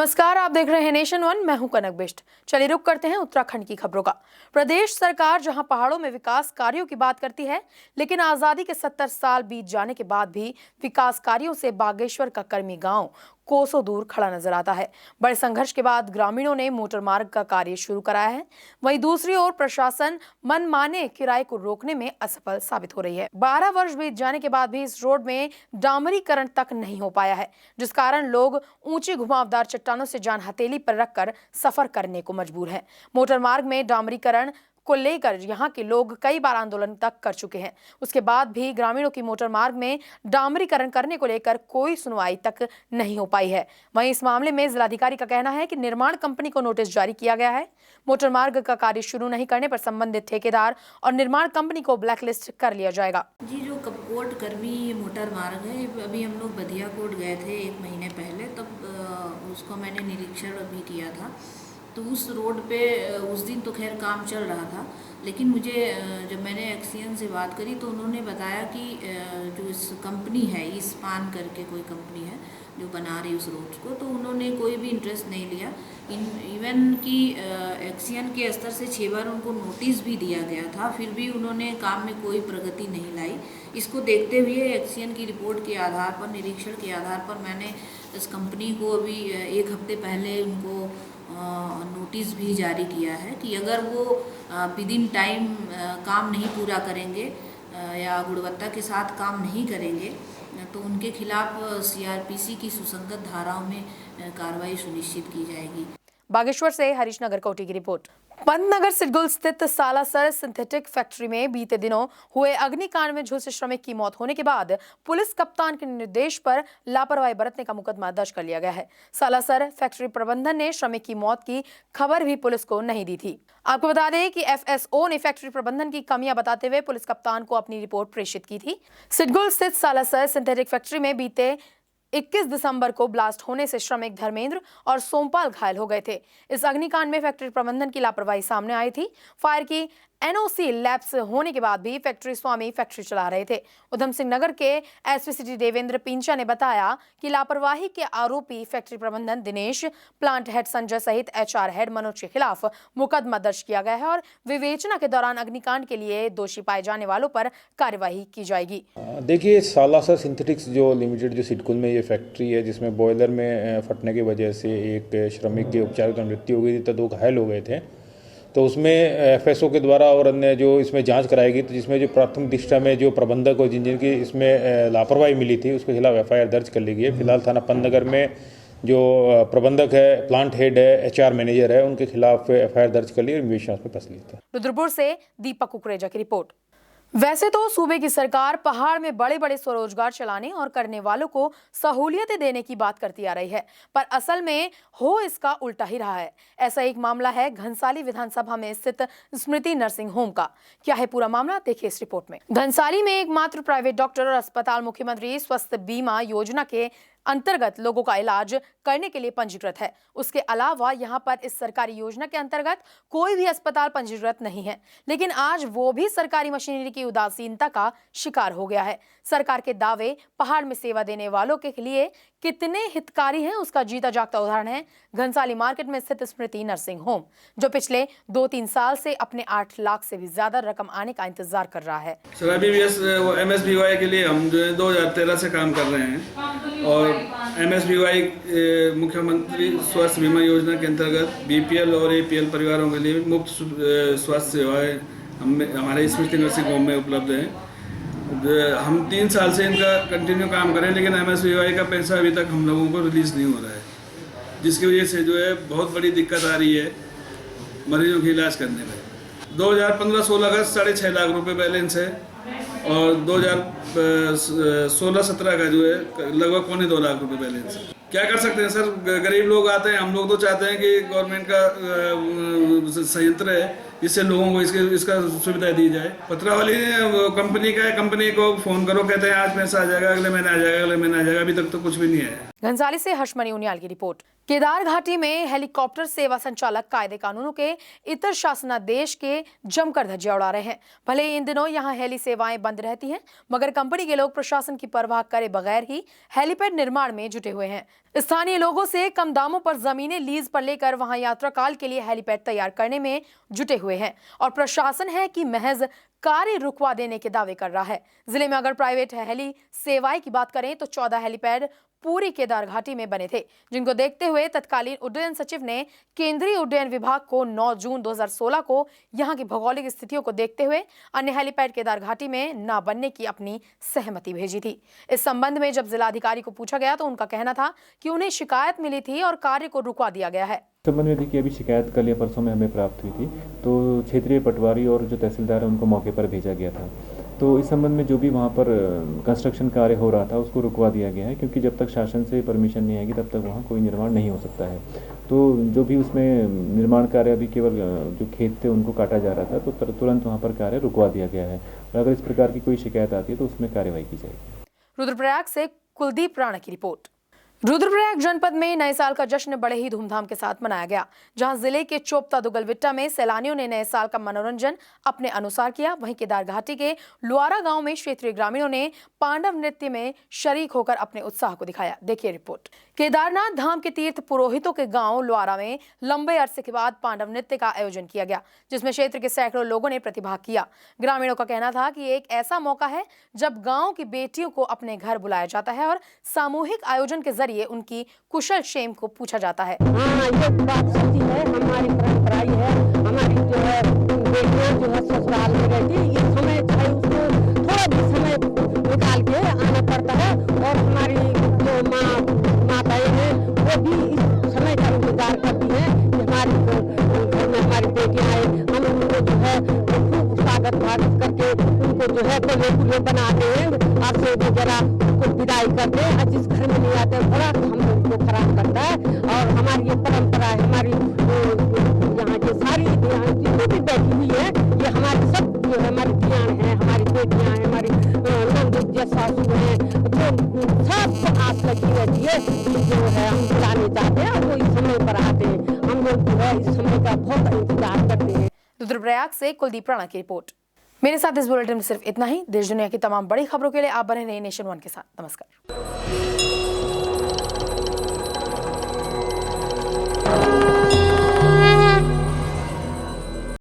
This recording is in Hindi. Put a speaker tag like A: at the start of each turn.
A: नमस्कार, आप देख रहे हैं नेशन वन। मैं हूं कनक बिष्ट। चलिए रुक करते हैं उत्तराखंड की खबरों का। प्रदेश सरकार जहां पहाड़ों में विकास कार्यों की बात करती है, लेकिन आजादी के 70 साल बीत जाने के बाद भी विकास कार्यों से बागेश्वर का कर्मी गांव कोसों दूर खड़ा नजर आता है। बड़े संघर्ष के बाद ग्रामीणों ने मोटर मार्ग का कार्य शुरू कराया है, वहीं दूसरी ओर प्रशासन मनमाने किराए को रोकने में असफल साबित हो रही है। 12 वर्ष बीत जाने के बाद भी इस रोड में डामरीकरण तक नहीं हो पाया है, जिस कारण लोग ऊंची घुमावदार चट्टानों से जान हथेली पर रखकर सफर करने को मजबूर है। मोटर मार्ग में डामरीकरण को लेकर यहां के लोग कई बार आंदोलन तक कर चुके हैं। उसके बाद भी ग्रामीणों की मोटर मार्ग में डामरीकरण करने को लेकर कोई सुनवाई तक नहीं हो पाई है। वहीं इस मामले में जिलाधिकारी का कहना है कि निर्माण कंपनी को नोटिस जारी किया गया है। मोटर मार्ग का कार्य शुरू नहीं करने पर संबंधित ठेकेदार और निर्माण कंपनी को ब्लैकलिस्ट कर लिया जाएगा।
B: जी, जो कपकोट कर्मी मोटर मार्ग है, अभी हम लोग बधिया कोट गए थे 1 महीने पहले, तब उसको मैंने निरीक्षण भी किया था। तो उस रोड पे उस दिन तो खैर काम चल रहा था, लेकिन मुझे जब मैंने एक्सीएन से बात करी तो उन्होंने बताया कि जो इस कंपनी है, इस्पान करके कोई कंपनी है जो बना रही उस रोड को, तो उन्होंने कोई भी इंटरेस्ट नहीं लिया। इवन कि एक्सीएन के स्तर से 6 बार उनको नोटिस भी दिया गया था, फिर भी उन्होंने काम में कोई प्रगति नहीं लाई। इसको देखते हुए एक्सीएन की रिपोर्ट के आधार पर, निरीक्षण के आधार पर मैंने इस कंपनी को अभी 1 हफ्ते पहले उनको नोटिस भी जारी किया है कि अगर वो विद इन टाइम काम नहीं पूरा करेंगे या गुणवत्ता के साथ काम नहीं करेंगे तो उनके खिलाफ सीआरपीसी की सुसंगत धाराओं में कार्रवाई सुनिश्चित की जाएगी।
A: बागेश्वर से हरीश नगर कोटी की रिपोर्ट। पंतनगर सिडगुल स्थित सालासर सिंथेटिक फैक्ट्री में बीते दिनों हुए अग्निकांड में झुलसे श्रमिक की मौत होने के बाद पुलिस कप्तान के निर्देश पर लापरवाही बरतने का मुकदमा दर्ज कर लिया गया है। सालासर फैक्ट्री प्रबंधन ने श्रमिक की मौत की खबर भी पुलिस को नहीं दी थी। आपको बता दें कि एफएसओ ने फैक्ट्री प्रबंधन की कमियां बताते हुए पुलिस कप्तान को अपनी रिपोर्ट प्रेषित की थी। सिडगुल स्थित सालासर सिंथेटिक फैक्ट्री में बीते 21 दिसंबर को ब्लास्ट होने से श्रमिक धर्मेंद्र और सोमपाल घायल हो गए थे। इस अग्निकांड में फैक्ट्री प्रबंधन की लापरवाही सामने आई थी। फायर की एनओसी लैप्स होने के बाद भी फैक्ट्री स्वामी फैक्ट्री चला रहे थे। उधम सिंह नगर के एसपी देवेंद्र पिंचा ने बताया कि लापरवाही के आरोपी फैक्ट्री प्रबंधन दिनेश, प्लांट हेड संजय सहित एचआर हेड मनोज के खिलाफ मुकदमा दर्ज किया गया है और विवेचना के दौरान अग्निकांड के लिए दोषी पाए जाने वालों पर कार्यवाही की जाएगी।
C: देखिए, सालासर सिंथेटिक्स जो लिमिटेड जो सिडकुल में ये फैक्ट्री है, जिसमें बॉयलर में फटने की वजह से एक श्रमिक की उपचार में मृत्यु हो गई थी, तो 2 घायल हो गए थे। तो उसमें एफएसओ के द्वारा और अन्य जो इसमें जांच कराएगी, तो जिसमें जो प्राथमिक दृष्टया में जो प्रबंधक और जिनकी इसमें लापरवाही मिली थी उसके खिलाफ एफआईआर दर्ज कर ली गई है। फिलहाल थाना पंतनगर में जो प्रबंधक है, प्लांट हेड है, एचआर मैनेजर है, उनके खिलाफ एफआईआर दर्ज कर ली और विवेचना में फंस ली थी।
A: रुद्रपुर से दीपक कुकरेजा की रिपोर्ट। वैसे तो सूबे की सरकार पहाड़ में बड़े बड़े स्वरोजगार चलाने और करने वालों को सहूलियतें देने की बात करती आ रही है, पर असल में हो इसका उल्टा ही रहा है। ऐसा एक मामला है घनसाली विधानसभा में स्थित स्मृति नर्सिंग होम का। क्या है पूरा मामला, देखिए इस रिपोर्ट में। घनसाली में एकमात्र प्राइवेट डॉक्टर और अस्पताल मुख्यमंत्री स्वास्थ्य बीमा योजना के अंतर्गत लोगों का इलाज करने के लिए पंजीकृत है। उसके अलावा यहां पर इस सरकारी योजना के अंतर्गत कोई भी अस्पताल पंजीकृत नहीं है, लेकिन आज वो भी सरकारी मशीनरी की उदासीनता का शिकार हो गया है। सरकार के दावे पहाड़ में सेवा देने वालों के लिए कितने हितकारी हैं, उसका जीता जागता उदाहरण है घनसाली मार्केट में स्थित स्मृति नर्सिंग होम, जो पिछले 2-3 साल से अपने 8 लाख से भी ज्यादा रकम आने का इंतजार कर रहा है।
D: सर, अभी MSBY के लिए हम जो है 2013 से काम कर रहे हैं और MSBY मुख्यमंत्री स्वास्थ्य बीमा योजना के अंतर्गत BPL और APL परिवारों के लिए मुफ्त स्वास्थ्य सेवाएं हमारे स्मृति नर्सिंग होम में उपलब्ध हैं। हम 3 साल से इनका कंटिन्यू काम करें, लेकिन MSBY का पैसा अभी तक हम लोगों को रिलीज़ नहीं हो रहा है, जिसकी वजह से जो है बहुत बड़ी दिक्कत आ रही है मरीजों के इलाज करने में। 2015-16 का 6.5 लाख रुपए बैलेंस है और 2016-17 का जो है लगभग 1.25 लाख रुपए बैलेंस है। क्या कर सकते हैं सर, गरीब लोग आते हैं, हम लोग तो चाहते हैं कि गवर्नमेंट का संयंत्र है जिससे लोगों को इसका सुविधा दी जाए। पत्रावली कंपनी का है, कंपनी को फ़ोन करो, कहते हैं आज पैसा आ जाएगा, अगले महीने आ जाएगा, अगले महीने आ जाएगा, अभी तक तो कुछ भी नहीं है।
A: घनसाली से हर्षमणि उनियाल की रिपोर्ट। केदार घाटी में हेलीकॉप्टर सेवा संचालक कायदे कानूनों के इतर शासनादेश के जमकर धज्जियां उड़ा रहे हैं। भले ही इन दिनों यहां हेली सेवाएं बंद रहती हैं, मगर कंपनी के लोग प्रशासन की परवाह करे बगैर ही हेलीपैड निर्माण में जुटे हुए हैं। स्थानीय लोगों से कम दामों पर जमीनें लीज पर लेकर वहां यात्रा काल के लिए हेलीपैड तैयार करने में जुटे हुए हैं और प्रशासन है कि महज कार्य रुकवा देने के दावे कर रहा है। जिले में अगर प्राइवेट हेली सेवाएं की बात करें तो 14 हेलीपैड पूरी केदार घाटी में बने थे, जिनको देखते हुए तत्कालीन उड्डयन सचिव ने केंद्रीय उड्डयन विभाग को 9 जून 2016 को यहां की भौगोलिक स्थितियों को देखते हुए अन्य हेलीपैड केदार घाटी में न बनने की अपनी सहमति भेजी थी। इस संबंध में जब जिलाधिकारी को पूछा गया तो उनका कहना था कि उन्हें शिकायत मिली थी और कार्य को रुकवा दिया गया है।
E: संबंध में देखिए, अभी शिकायत कल या परसों में हमें प्राप्त हुई थी, तो क्षेत्रीय पटवारी और जो तहसीलदार है उनको मौके पर भेजा गया था। तो इस संबंध में जो भी वहाँ पर कंस्ट्रक्शन कार्य हो रहा था उसको रुकवा दिया गया है, क्योंकि जब तक शासन से परमिशन नहीं आएगी तब तक वहाँ कोई निर्माण नहीं हो सकता है। तो जो भी उसमें निर्माण कार्य, अभी केवल जो खेत थे उनको काटा जा रहा था, तो तुरंत वहाँ पर कार्य रुकवा दिया गया है और अगर इस प्रकार की कोई शिकायत आती है तो उसमें कार्रवाई की जाएगी।
A: रुद्रप्रयाग से कुलदीप राणा की रिपोर्ट। रुद्रप्रयाग जनपद में नए साल का जश्न बड़े ही धूमधाम के साथ मनाया गया, जहां जिले के चोपता दुगलविट्टा में सैलानियों ने नए साल का मनोरंजन अपने अनुसार किया। वहीं केदार घाटी के लुआरा गांव में क्षेत्रीय ग्रामीणों ने पांडव नृत्य में शरीक होकर अपने उत्साह को दिखाया। देखिए रिपोर्ट। केदारनाथ धाम के तीर्थ पुरोहितों के गांव लुआरा में लंबे अरसे के बाद पांडव नृत्य का आयोजन किया गया, जिसमें क्षेत्र के सैकड़ों लोगों ने प्रतिभाग किया। ग्रामीणों का कहना था कि एक ऐसा मौका है जब गांव की बेटियों को अपने घर बुलाया जाता है और सामूहिक आयोजन के जरिए उनकी कुशल क्षेम को पूछा जाता है।
F: हाँ, ये बात सच्ची है, हमारी परंपरा है। हमारी जो है बेटियां जो है ससुराल में रहती है, इस समय चाहे उसको थोड़ा भी समय निकाल के आना पड़ता है और हमारी जो माताएं हैं वो भी इस समय का इंतजार करती हैं कि हमारी घर में हमारी बेटियां आए, हम उनको जो है खूब स्वागत करके उनको जो है पुले बनाते हैं और से वगैरह उनको विदाई करते हैं। जिस घर में नहीं आते थोड़ा हम उनको खराब करता है और हमारी ये परंपरा है। हमारी यहाँ के सारी जितनी भी बैठी हुई है ये हमारी सब जो है हमारी धियान है, हमारी बेटियां हैं, हमारी नंद सासू हैं, जो सबको आस लगी रहती है जो है हम बुलाने जाते हैं और वो इस समय पर आते हैं। हम लोग जो है इस समय का बहुत इंतजार करते हैं।
A: रुद्रप्रयाग से कुलदीप राणा की रिपोर्ट। मेरे साथ इस बुलेटिन में सिर्फ इतना ही। देश दुनिया की तमाम बड़ी खबरों के लिए आप बने रहिए नेशन वन के साथ। नमस्कार।